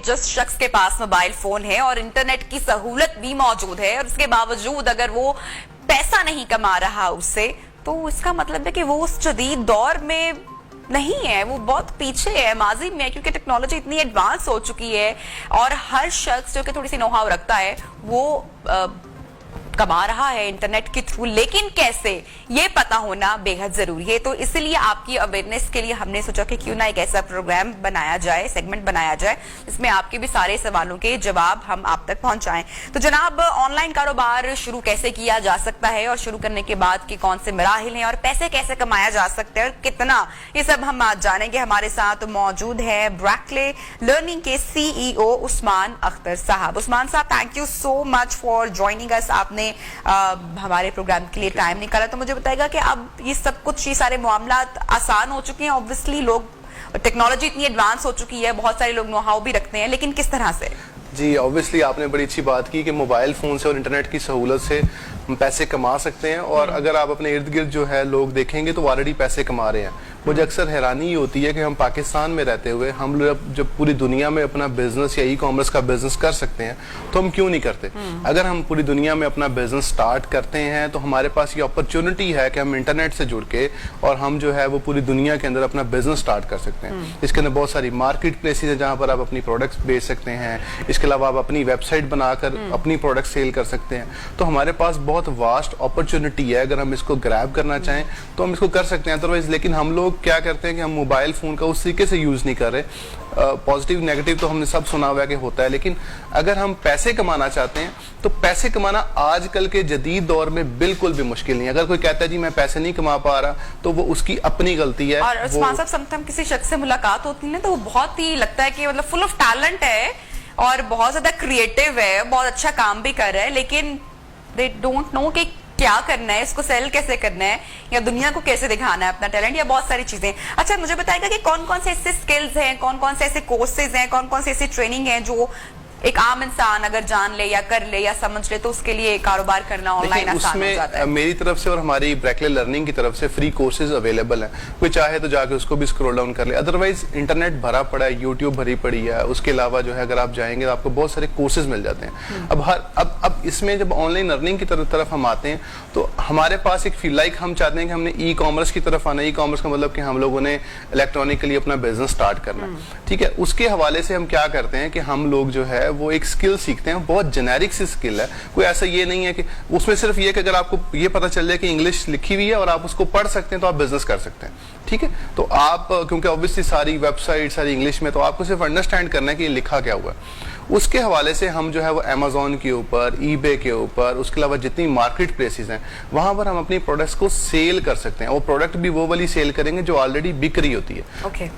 जिस शख्स के पास मोबाइल फोन है और इंटरनेट की सहूलत भी मौजूद है और उसके बावजूद अगर वो पैसा नहीं कमा रहा उससे, तो इसका मतलब है कि वो उस जदीद दौर में नहीं है, वो बहुत पीछे है, माजी में है, क्योंकि टेक्नोलॉजी इतनी एडवांस हो चुकी है और हर शख्स जो कि थोड़ी सी नोहाव रखता है वो कमा रहा है इंटरनेट के थ्रू। लेकिन कैसे, ये पता होना बेहद जरूरी है। तो इसलिए आपकी अवेयरनेस के लिए हमने सोचा कि क्यों ना एक ऐसा प्रोग्राम बनाया जाए, सेगमेंट बनाया जाए, जिसमें आपके भी सारे सवालों के जवाब हम आप तक पहुंचाएं। तो जनाब, ऑनलाइन कारोबार शुरू कैसे किया जा सकता है और शुरू करने के बाद के कौन से मराहिल हैं और पैसे कैसे कमाया जा सकता है और कितना, ये सब हम आज जानेंगे। हमारे साथ मौजूद है ब्रैकले लर्निंग के CEO उस्मान अख्तर साहब। उस्मान साहब, thank you so much for joining us. आपने हमारे प्रोग्राम के लिए टाइम निकाला। तो मुझे बताएगा कि अब ये सब कुछ, ये सारे मामला आसान हो चुके हैं, ऑब्वियसली लोग, टेक्नोलॉजी इतनी एडवांस हो चुकी है, बहुत सारे लोग नो-हाउ भी रखते हैं, लेकिन किस तरह से? जी, ऑब्वियसली आपने बड़ी अच्छी बात की कि मोबाइल फ़ोन से और इंटरनेट की सहूलत से हम पैसे कमा सकते हैं। और अगर आप अपने इर्द गिर्द जो है लोग देखेंगे तो ऑलरेडी पैसे कमा रहे हैं। मुझे अक्सर हैरानी ही होती है कि हम पाकिस्तान में रहते हुए हम लोग जब पूरी दुनिया में अपना बिजनेस या ई-कॉमर्स का बिजनेस कर सकते हैं तो हम क्यों नहीं करते। अगर हम पूरी दुनिया में अपना बिजनेस स्टार्ट करते हैं तो हमारे पास ये अपॉर्चुनिटी है कि हम इंटरनेट से जुड़ के और हम जो है वो पूरी दुनिया के अंदर अपना बिजनेस स्टार्ट कर सकते हैं। इसके अंदर बहुत सारी मार्केट प्लेसेस हैं जहाँ पर आप अपनी प्रोडक्ट्स बेच सकते हैं। इसके अलावा आप अपनी वेबसाइट बनाकर अपनी प्रोडक्ट सेल कर सकते हैं। तो हमारे पास बहुत वास्ट अपॉर्चुनिटी है। अगर हम इसको ग्रैब करना चाहें तो हम इसको कर सकते हैं। अदरवाइज लेकिन हम लोग क्या करते हैं कि हम मोबाइल फोन का उस तरीके से यूज नहीं कर रहे। पॉजिटिव नेगेटिव तो हमने सब सुना हुआ है कि होता है, लेकिन अगर हम पैसे कमाना चाहते हैं तो पैसे कमाना आजकल के जदीद दौर में बिल्कुल भी मुश्किल नहीं है। अगर कोई कहता है जी मैं पैसे नहीं कमा पा रहा तो वो उसकी अपनी गलती है। और उस्मान साहब, समटाइम किसी शख्स से मुलाकात होती है तो वो बहुत ही लगता है कि मतलब फुल ऑफ टैलेंट है और बहुत ज्यादा क्रिएटिव है, बहुत अच्छा काम भी कर रहा है, लेकिन दे डोंट नो कि क्या करना है, इसको सेल कैसे करना है या दुनिया को कैसे दिखाना है अपना टैलेंट, या बहुत सारी चीजें। अच्छा, मुझे बताएगा कि कौन कौन से ऐसे स्किल्स हैं, कौन कौन से ऐसे कोर्सेज हैं, कौन कौन से ऐसी ट्रेनिंग है जो एक आम इंसान अगर जान ले या कर ले या समझ ले तो उसके लिए कारोबार करना ऑनलाइन आसान हो जाता है। मेरी तरफ से और हमारी ब्रैकले लर्निंग की तरफ से फ्री कोर्सेज अवेलेबल हैं। कोई चाहे तो जाके उसको भी स्क्रॉल डाउन कर ले। अदरवाइज इंटरनेट भरा पड़ा है, यूट्यूब भरी पड़ी है। उसके अलावा जो है अगर आप जाएंगे तो आपको बहुत सारे कोर्सेज मिल जाते हैं। अब इसमें जब ऑनलाइन लर्निंग की तरफ हम आते हैं तो हमारे पास एक फील लाइक हम चाहते हैं कि हमने ई कॉमर्स की तरफ आना। ई कॉमर्स का मतलब कि हम लोगों ने इलेक्ट्रॉनिकली अपना बिजनेस स्टार्ट करना, ठीक है। उसके हवाले से हम क्या करते हैं कि हम लोग जो है वो एक स्किल सीखते हैं। बहुत जेनेरिक सी स्किल है, कोई ऐसा ये नहीं है कि उसमें सिर्फ ये कि अगर आपको ये पता चल जाए कि इंग्लिश लिखी हुई है और आप उसको पढ़ सकते हैं तो आप बिजनेस कर सकते हैं, ठीक है। तो आप, क्योंकि ऑब्वियसली सारी वेबसाइट सारी इंग्लिश में, तो आपको सिर्फ अंडरस्टैंड करना है कि ये लिखा क्या हुआ है। उसके हवाले से हम जो है वो अमेज़न के ऊपर, ईबे के ऊपर, उसके अलावा जितनी मार्केट प्लेसेस हैं वहां पर हम अपनी प्रोडक्ट्स को सेल कर सकते हैं। और प्रोडक्ट भी वो वाली सेल करेंगे जो ऑलरेडी बिक रही होती है। ओके,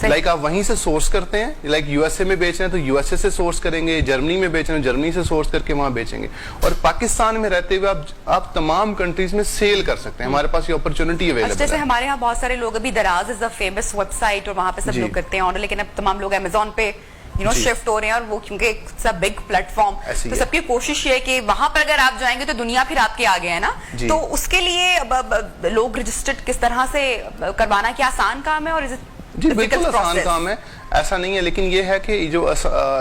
लाइक आप वहीं से सोर्स करते हैं। लाइक यूएसए में बेच रहे हैं तो यूएसए से सोर्स करेंगे, जर्मनी में बेच रहे हैं जर्मनी से सोर्स करके वहां बेचेंगे। और पाकिस्तान में रहते हुए आप तमाम कंट्रीज में सेल कर सकते हैं। हमारे पास ये अपॉर्चुनिटी अवेलेबल है। जैसे हमारे यहाँ बहुत सारे लोग, अभी दराज इज अ फेमस वेबसाइट और वहां पे सब लोग करते हैं ऑर्डर, लेकिन अब तमाम लोग अमेज़न पे शिफ्ट हो रहे हैं और वो क्योंकि इट्स अ बिग प्लेटफॉर्म, तो सबकी कोशिश ये है कि वहां पर अगर आप जाएंगे तो दुनिया फिर आपके आगे है ना। तो उसके लिए अब लोग रजिस्टर्ड किस तरह से करवाना, क्या आसान काम है? और जी बिल्कुल आसान काम है, ऐसा नहीं है। लेकिन ये है कि जो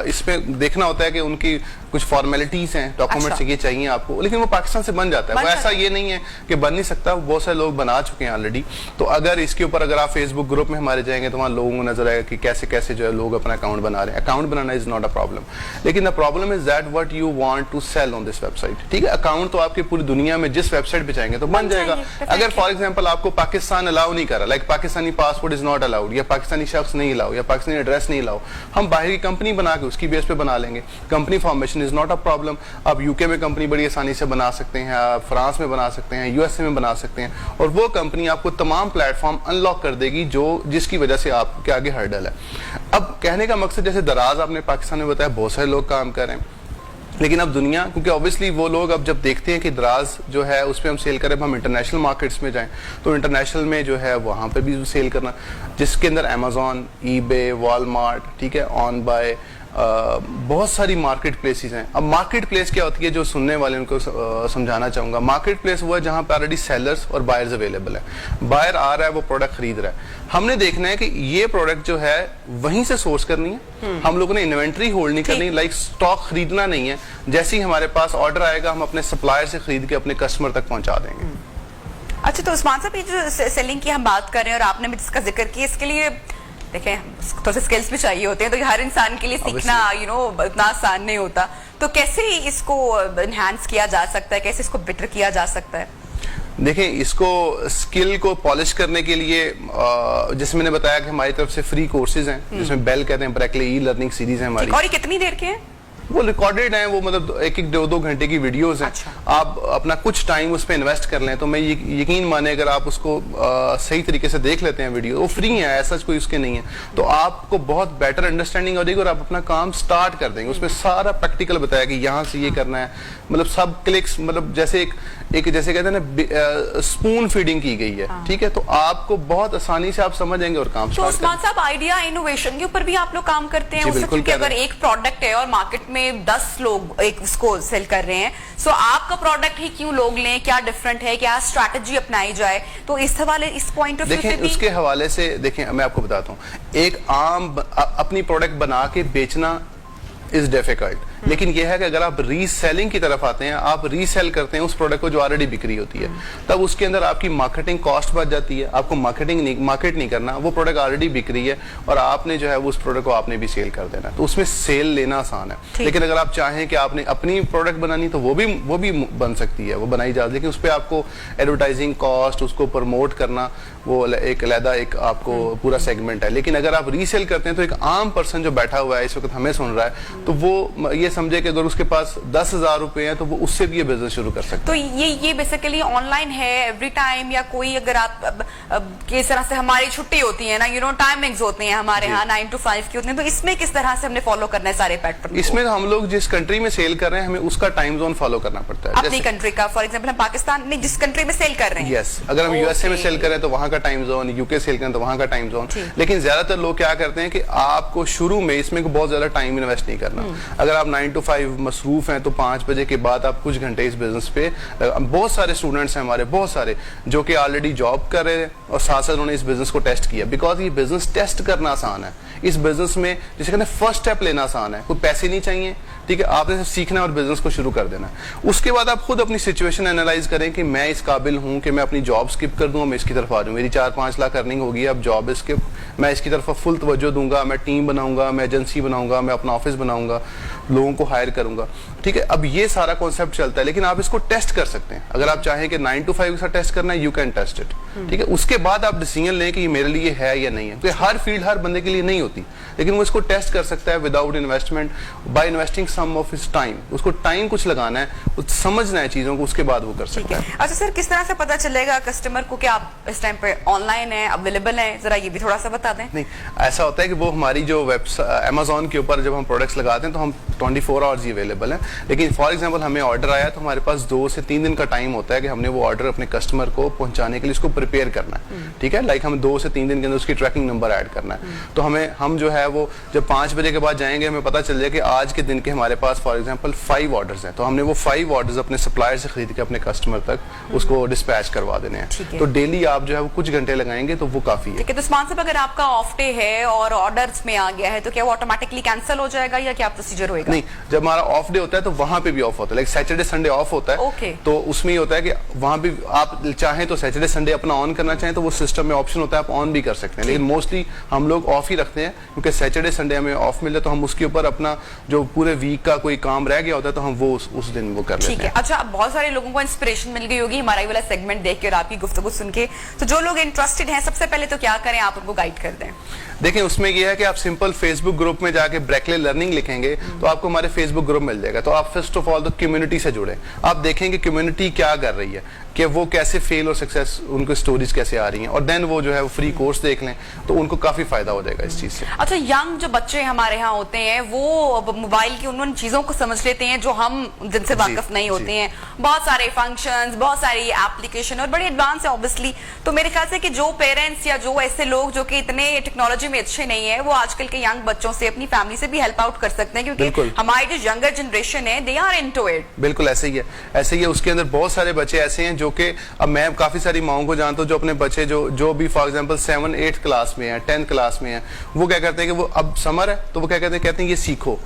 इसमें देखना होता है कि उनकी कुछ फॉर्मेलिटीज हैं, डॉक्यूमेंट्स ये चाहिए आपको, लेकिन वो पाकिस्तान से बन जाता है। वो ऐसा ये नहीं है कि बन नहीं सकता, बहुत सारे लोग बना चुके हैं ऑलरेडी। तो अगर इसके ऊपर अगर आप फेसबुक ग्रुप में हमारे जाएंगे तो वहाँ लोगों को नजर आएगा कि कैसे कैसे जो है लोग अपना अकाउंट बना रहे हैं। अकाउंट बनाना इज नॉट अ प्रॉब्लम, लेकिन the problem is that what you want to sell on this website, ठीक है। अकाउंट तो आपकी पूरी दुनिया में जिस वेबसाइट पे जाएंगे तो बन जाएगा। अगर फॉर एग्जाम्पल आपको पाकिस्तान अलाउ नहीं कर रहा, like Pakistani passport is not allowed, या पाकिस्तानी शख्स नहीं अलाउ, या पाकिस्तानी एड्रेस नहीं अलाउ, हम बाहर की कंपनी बना के उसकी बेस पे बना लेंगे। Company formation is not a problem. आप यूके में कंपनी बड़ी आसानी से बना सकते हैं, आप फ्रांस में बना सकते हैं, यूएसए में बना सकते हैं, और वो कंपनी आपको तमाम प्लेटफॉर्म अनलॉक कर देगी जिसकी वजह से आपके आगे हर्डल है। अब कहने का मकसद, जैसे दराज आपने पाकिस्तान में बताया बहुत सारे लोग काम कर रहे हैं, लेकिन अब दुनिया, क्योंकि ऑब्वियसली वो लोग अब जब देखते हैं कि दराज जो है उस पर हम सेल करें, हम इंटरनेशनल मार्केट्स में जाएं तो इंटरनेशनल में जो है वहाँ पे भी सेल करना, जिसके अंदर अमेज़न, ईबे, वॉलमार्ट, ठीक है, ऑन बाय, बहुत सारी मार्केट प्लेसेस हैं। अब मार्केट प्लेस क्या होती है, जो सुनने वाले उनको समझाना चाहूंगा। मार्केट प्लेस वो है जहां पर ऑलरेडी सेलर्स और बायर्स अवेलेबल है। बायर आ रहा है, वो प्रोडक्ट खरीद रहा है। हमने देखना है कि ये प्रोडक्ट जो है वहीं से सोर्स करनी है। हम लोगों ने इन्वेंट्री होल्ड नहीं करनी, लाइक स्टॉक खरीदना नहीं है। जैसे ही हमारे पास ऑर्डर आएगा, हम अपने सप्लायर से खरीद के अपने कस्टमर तक पहुंचा देंगे। अच्छा, तो उस्मान साहब, ये जो सेलिंग की हम बात कर रहे हैं और आपने भी जिसका जिक्र किया, इसके लिए देखें थोड़े से स्किल्स भी चाहिए होते हैं, तो हर इंसान के लिए सीखना इतना आसान नहीं होता। तो कैसे इसको एनहांस किया जा सकता है, कैसे इसको बेटर किया जा सकता है? देखें, इसको स्किल को पॉलिश करने के लिए जैसे मैंने बताया कि हमारी तरफ से फ्री कोर्सेज हैं, जिसमें बेल कहते हैं, ब्रेकले ई लर्निंग सीरीज है हमारी। और ये कितनी देर के हैं? वो रिकॉर्डेड है, वो मतलब 1-2 घंटे की वीडियोस हैं। अच्छा। आप अपना कुछ टाइम उस पर इन्वेस्ट कर लें तो मैं यकीन माने, अगर आप उसको सही तरीके से देख लेते हैं वीडियो, वो फ्री है, ऐसा कोई उसके नहीं है, तो आपको बहुत बेटर अंडरस्टैंडिंग हो जाएगी और आप अपना काम स्टार्ट कर देंगे। उसमें सारा प्रैक्टिकल बताया कि यहाँ से ये करना है, मतलब सब क्लिक्स, मतलब जैसे एक जैसे कहते हैं ना, स्पून फीडिंग की गई है। ठीक है, तो आपको बहुत आसानी से आप समझ जाएंगे और काम तो उस्मान साहब, आइडिया इनोवेशन के ऊपर भी आप लोग काम करते हैं? क्योंकि अगर एक प्रोडक्ट है और मार्केट में 10 लोग एक उसको सेल कर रहे हैं, सो आपका प्रोडक्ट ही क्यों लोग लें? क्या डिफरेंट है, क्या स्ट्रैटेजी अपनाई जाए? तो इस हवाले, इस पॉइंट ऑफ व्यू से भी उसके हवाले से देखें, मैं आपको बताता हूँ, एक आम अपनी प्रोडक्ट बना के बेचना इज डिफिकल्ट, लेकिन यह है कि अगर आप रीसेलिंग की तरफ आते हैं, आप रीसेल करते हैं उस प्रोडक्ट को जो ऑलरेडी बिक्री होती है, तब उसके अंदर आपकी मार्केटिंग कॉस्ट बच जाती है। आपको मार्केट नहीं करना, वो प्रोडक्ट ऑलरेडी बिक रही है और आपने जो है उस प्रोडक्ट को आपने भी सेल कर देना, तो उसमें सेल लेना आसान है। लेकिन अगर आप चाहें कि आपने अपनी प्रोडक्ट बनानी, तो वो भी बन सकती है, वो बनाई जाती है, लेकिन उस पर आपको एडवर्टाइजिंग कॉस्ट, उसको प्रमोट करना, वो एक अलग एक आपको पूरा सेगमेंट है। लेकिन अगर आप रीसेल करते हैं, तो एक आम पर्सन जो बैठा हुआ है इस वक्त हमें सुन रहा है, तो वो ये समझे कि अगर उसके पास 10,000 रुपए हैं, तो वो उससे भी ये बिजनेस शुरू कर सकते हैं। तो ये बेसिकली ऑनलाइन है एवरी टाइम, या कोई अगर आप किस तरह से, हमारी छुट्टी होती है ना, टाइमिंग्स होती हैं हमारे यहाँ 9 to 5 की होती हैं, तो इसमें किस तरह से हमने फॉलो करना है सारे पैटर्न? इसमें हम लोग जिस कंट्री में सेल कर रहे हैं, हमें उसका टाइम जोन फॉलो करना पड़ता है। अपनी कंट्री का, फॉर एग्जाम्पल हम पाकिस्तान में जिस कंट्री में सेल कर रहे हैं, यस, अगर हम यूएसए में सेल करें तो वहां का टाइम जोन, यूके सेल करें तो वहां का टाइम जोन। लेकिन ज्यादातर लोग क्या करते हैं कि आपको शुरू में इसमें बहुत ज्यादा टाइम इन्वेस्ट नहीं करना। अगर आप 9 to 5 मसरूफ हैं, तो 5 बजे के बाद आप कुछ घंटे इस बिजनेस पे, बहुत सारे स्टूडेंट्स हैं हमारे, बहुत सारे जो कि ऑलरेडी जॉब कर रहे हैं और साथ साथ उन्होंने इस बिजनेस को टेस्ट किया, बिकॉज ये बिजनेस टेस्ट करना आसान है। इस बिजनेस में जिसे कहते हैं फर्स्ट स्टेप लेना आसान है, कोई पैसे नहीं चाहिए, ठीक है, आपने सिर्फ सीखना और बिजनेस को शुरू कर देना है। उसके बाद आप खुद अपनी सिचुएशन एनालाइज करें कि मैं इस काबिल हूं कि मैं अपनी जॉब स्किप कर दूं, मैं इसकी तरफ आ जाऊं, मेरी 4-5 लाख अर्निंग होगी, अब जॉब स्किप, मैं इसकी तरफ फुल तवज्जो दूंगा, मैं टीम बनाऊंगा, मैं एजेंसी बनाऊंगा, मैं अपना ऑफिस बनाऊंगा, लोगों को हायर करूंगा। ठीक है, अब ये सारा कॉन्सेप्ट चलता है, लेकिन आप इसको टेस्ट कर सकते हैं। अगर आप चाहें कि 9 to 5 के साथ टेस्ट करना है, यू कैन टेस्ट इट। ठीक है, उसके बाद आप डिसीजन लें कि ये मेरे लिए है या नहीं है, क्योंकि हर फील्ड हर बंदे के लिए नहीं होती, लेकिन वो इसको टेस्ट कर सकता है without investment, by investing some of his time. उसको टाइम कुछ लगाना है, समझना है चीजों को, उसके बाद वो कर सकता है। अच्छा सर, किस तरह से पता चलेगा कस्टमर को कि आप इस टाइम पे ऑनलाइन है, अवेलेबल है? जरा ये भी थोड़ा सा बता दें। नहीं, ऐसा होता है कि वो हमारी जो वेबसाइट अमेज़न के ऊपर जब हम प्रोडक्ट्स लगाते हैं, तो हम 24 आवर्स ही अवेलेबल हैं। लेकिन फॉर एग्जांपल हमें ऑर्डर आया, तो हमारे पास 2 से 3 दिन का टाइम होता है कि हमने वो ऑर्डर अपने कस्टमर को पहुंचाने के लिए उसको प्रिपेयर करना है। ठीक है, लाइक हम 2 से 3 दिन के अंदर उसकी ट्रैकिंग नंबर ऐड करना है। तो हम जो है वो जब 5 बजे के बाद जाएंगे, हमें पता चल जाए कि आज के दिन के हमारे पास फॉर एग्जांपल 5 ऑर्डर्स हैं, तो हमने वो 5 ऑर्डर्स अपने सप्लायर से खरीद के अपने कस्टमर तक उसको डिस्पैच करवा देने हैं। तो डेली आप जो है वो कुछ घंटे लगाएंगे, तो वो काफी है। तो उस्मान साहब, अगर आपका ऑफ डे है और ऑर्डर्स में आ गया है, तो क्या वो ऑटोमेटिकली कैंसिल हो जाएगा या क्या प्रोसीजर होगा? नहीं, जब हमारा ऑफ डे होता है तो वहां पे भी ऑफ होता है, लाइक सैटरडे संडे ऑफ होता है। तो उसमें ये होता है कि वहां भी आप चाहें तो सैटरडे संडे अपना ऑन करना चाहें तो वो सिस्टम में ऑप्शन होता है, आप ऑन भी कर सकते हैं। लेकिन मोस्टली हम लोग ऑफ ही रखते हैं, क्योंकि सैटरडे संडे हमें ऑफ मिल जाए तो हम उसके ऊपर अपना जो पूरे वीक का कोई काम रह गया होता है, तो हम वो उस दिन वो कर लेते हैं। अच्छा, बहुत सारे लोगों को इंस्पिरेशन मिल गई होगी हमारा ये वाला सेगमेंट देख के और आपकी गुफ्तगू सुन के, तो जो लोग इंटरेस्टेड हैं, सबसे पहले तो क्या करें, आप उनको गाइड कर दें। देखिए, उसमें यह है कि आप सिंपल फेसबुक ग्रुप में जाके ब्रेकले लर्निंग लिखेंगे, तो आपको हमारे फेसबुक ग्रुप मिल जाएगा। तो आप फर्स्ट ऑफ ऑल तो कम्युनिटी से जुड़े, आप देखेंगे कम्युनिटी क्या कर रही है। कि वो कैसे फेल और सक्सेस उनको स्टोरीज कैसे आ रही हैं, और देन वो जो है वो फ्री कोर्स देख लें तो उनको काफी फायदा हो जाएगा इस चीज से। अच्छा, यंग जो बच्चे हमारे यहाँ होते हैं वो मोबाइल की उन चीजों को समझ लेते हैं जो हम जिनसे वाकिफ नहीं होते हैं। बहुत सारे फंक्शंस, बहुत सारी एप्लीकेशन और बड़े एडवांस है ऑब्वियसली। तो मेरे ख्याल से कि जो पेरेंट्स या जो ऐसे लोग जो कि इतने टेक्नोलॉजी में अच्छे नहीं है, वो आजकल के यंग बच्चों से अपनी फैमिली से भी हेल्प आउट कर सकते हैं, क्योंकि हमारी जो यंगर जनरेशन है दे आर इनटू इट। बिल्कुल ऐसे ही है, ऐसे ही है। उसके अंदर बहुत सारे बच्चे ऐसे हैं जो कि, अब मैं काफी सारी माओं को जानता हूँ जो अपने बच्चे जो भी फॉर एग्जांपल 7-8 क्लास में है, 10th क्लास में है, वो क्या करते हैं कि वो अब समर है तो वो क्या कहते हैं ये सीखो,